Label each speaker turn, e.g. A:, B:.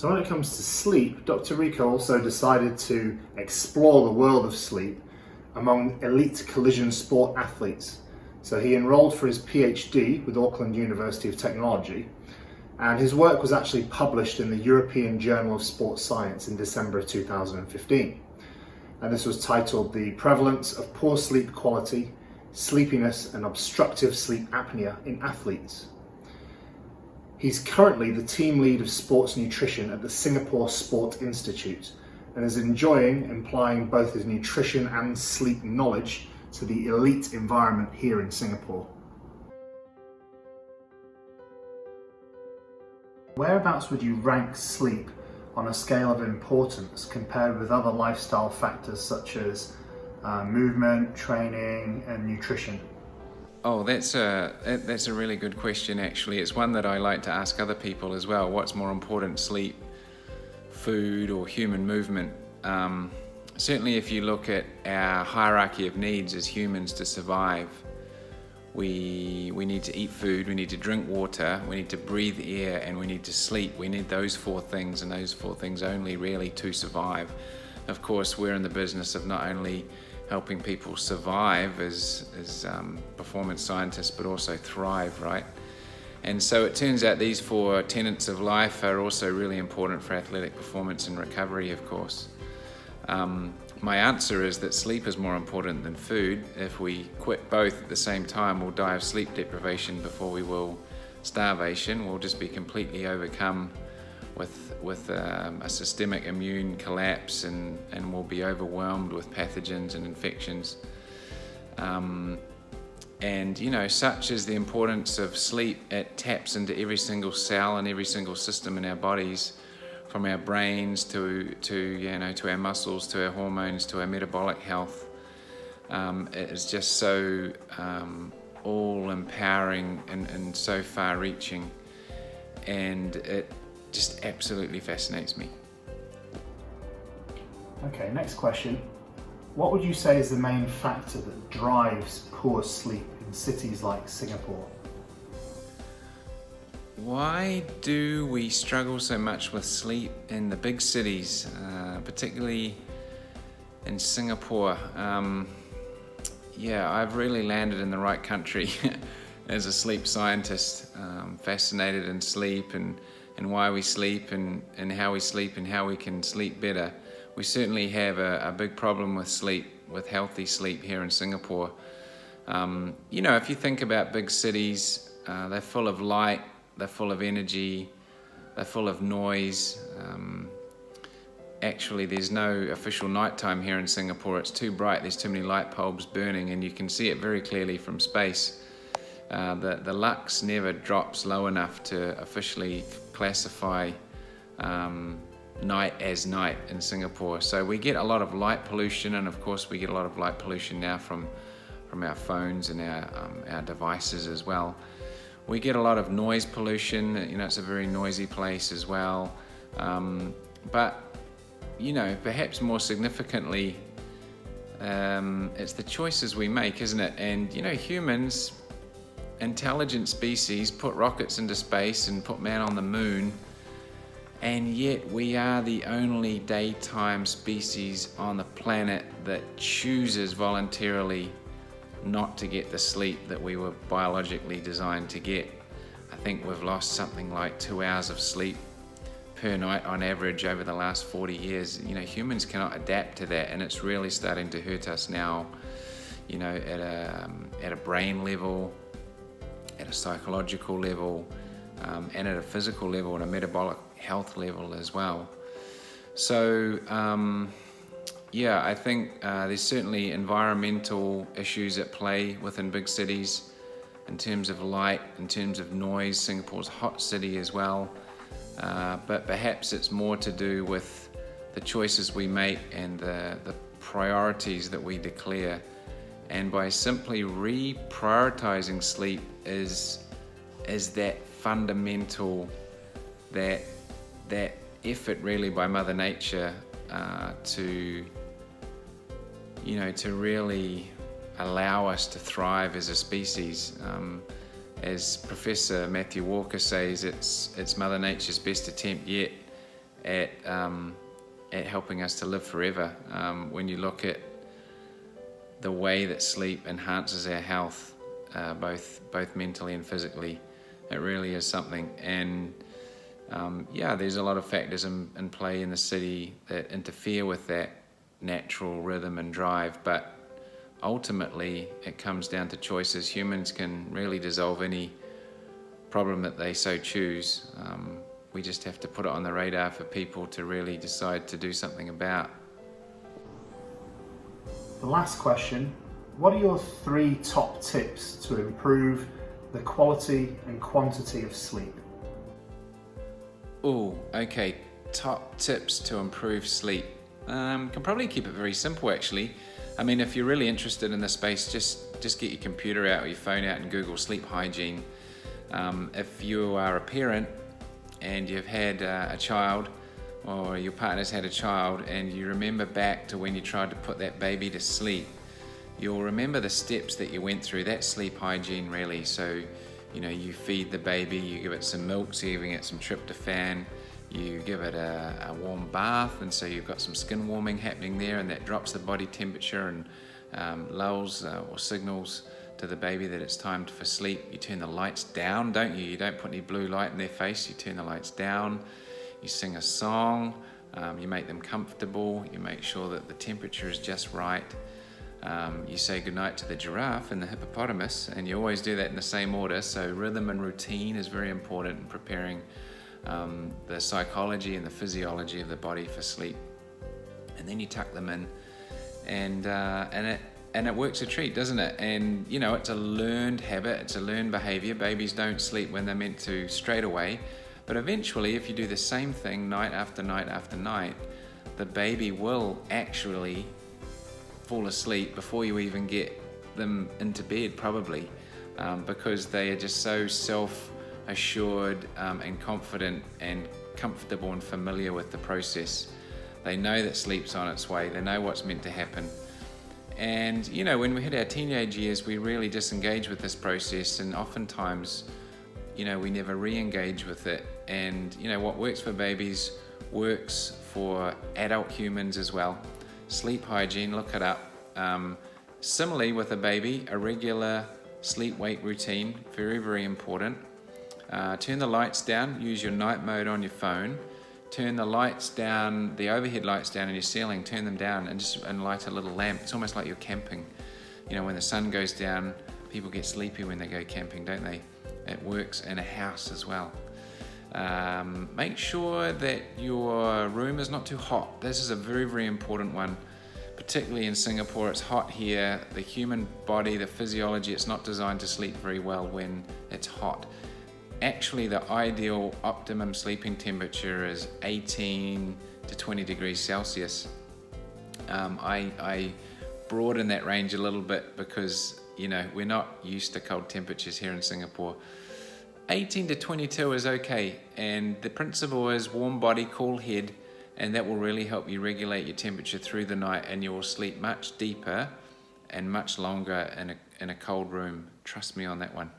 A: So when it comes to sleep, Dr. Ricco also decided to explore the world of sleep among elite collision sport athletes. So he enrolled for his PhD with Auckland University of Technology, and his work was actually published in the European Journal of Sports Science in December of 2015. And this was titled "The Prevalence of Poor Sleep Quality, Sleepiness and Obstructive Sleep Apnea in Athletes." He's currently the team lead of sports nutrition at the Singapore Sport Institute and is enjoying applying both his nutrition and sleep knowledge to the elite environment here in Singapore. Whereabouts would you rank sleep on a scale of importance compared with other lifestyle factors such as movement, training, and nutrition?
B: Oh, that's a really good question, actually. It's one that I like to ask other people as well. What's more important, sleep, food, or human movement? Certainly if you look at our hierarchy of needs as humans to survive, we need to eat food, we need to drink water, we need to breathe air, and we need to sleep. We need those four things, and those four things only, really, to survive. Of course, we're in the business of not only helping people survive as performance scientists, but also thrive, right? And so it turns out these four tenets of life are also really important for athletic performance and recovery, of course. My answer is that sleep is more important than food. If we quit both at the same time, we'll die of sleep deprivation before we will starvation. We'll just be completely overcome with a systemic immune collapse, and we'll be overwhelmed with pathogens and infections. And such is the importance of sleep. It taps into every single cell and every single system in our bodies, from our brains to our muscles, to our hormones, to our metabolic health. It is just so all empowering and so far reaching, and it just absolutely fascinates me.
A: Okay, next question. What would you say is the main factor that drives poor sleep in cities like Singapore?
B: Why do we struggle so much with sleep in the big cities, particularly in Singapore? I've really landed in the right country as a sleep scientist, fascinated in sleep and why we sleep and how we sleep and how we can sleep better. We certainly have a big problem with sleep, with healthy sleep here in Singapore. If you think about big cities, they're full of light, they're full of energy, they're full of noise. Actually, there's no official nighttime here in Singapore. It's too bright, there's too many light bulbs burning, and you can see it very clearly from space. The lux never drops low enough to officially classify night as night in Singapore. So we get a lot of light pollution, and of course we get a lot of light pollution now from our phones and our devices as well. We get a lot of noise pollution. It's a very noisy place as well. But perhaps more significantly, it's the choices we make, isn't it? And humans, intelligent species, put rockets into space and put man on the moon, and yet we are the only daytime species on the planet that chooses voluntarily not to get the sleep that we were biologically designed to get. I think we've lost something like 2 hours of sleep per night on average over the last 40 years. Humans cannot adapt to that, and it's really starting to hurt us now, at a brain level, at a psychological level, and at a physical level, and a metabolic health level as well. So I think there's certainly environmental issues at play within big cities in terms of light, in terms of noise. Singapore's a hot city as well, but perhaps it's more to do with the choices we make and the priorities that we declare. And by simply reprioritizing sleep is that fundamental, that effort really by Mother Nature to really allow us to thrive as a species. As Professor Matthew Walker says, it's Mother Nature's best attempt yet at helping us to live forever. When you look at the way that sleep enhances our health, both mentally and physically, it really is something. And there's a lot of factors in play in the city that interfere with that natural rhythm and drive, but ultimately it comes down to choices. Humans can really dissolve any problem that they so choose. We just have to put it on the radar for people to really decide to do something about.
A: The last question, what are your 3 top tips to improve the quality and quantity of sleep?
B: Oh, okay. Top tips to improve sleep. Can probably keep it very simple, actually. I mean, if you're really interested in the space, just get your computer out or your phone out and Google sleep hygiene. If you are a parent and you've had a child, or your partner's had a child, and you remember back to when you tried to put that baby to sleep, you'll remember the steps that you went through. That's sleep hygiene, really. So, you feed the baby, you give it some milk, so you're giving it some tryptophan, you give it a warm bath, and so you've got some skin warming happening there, and that drops the body temperature and lulls or signals to the baby that it's time for sleep. You turn the lights down, don't you? You don't put any blue light in their face, you turn the lights down, you sing a song, you make them comfortable, you make sure that the temperature is just right. You say goodnight to the giraffe and the hippopotamus, and you always do that in the same order. So rhythm and routine is very important in preparing the psychology and the physiology of the body for sleep. And then you tuck them in, and it works a treat, doesn't it? And it's a learned habit, it's a learned behavior. Babies don't sleep when they're meant to straight away, but eventually, if you do the same thing night after night after night, the baby will actually fall asleep before you even get them into bed, probably, because they are just so self-assured and confident and comfortable and familiar with the process. They know that sleep's on its way, they know what's meant to happen. And when we hit our teenage years, we really disengage with this process, and oftentimes we never re-engage with it. And what works for babies works for adult humans as well. Sleep hygiene, look it up. Similarly with a baby, a regular sleep-wake routine, very, very important. Turn the lights down, use your night mode on your phone. Turn the lights down, the overhead lights down in your ceiling, turn them down and light a little lamp. It's almost like you're camping. When the sun goes down, people get sleepy when they go camping, don't they? It works in a house as well. Make sure that your room is not too hot. This is a very, very important one, particularly in Singapore. It's hot here. The human body, the physiology, it's not designed to sleep very well when it's hot. Actually, the ideal optimum sleeping temperature is 18 to 20 degrees Celsius. I broaden that range a little bit because, we're not used to cold temperatures here in Singapore. 18 to 22 is okay, and the principle is warm body, cool head, and that will really help you regulate your temperature through the night, and you will sleep much deeper and much longer in a cold room. Trust me on that one.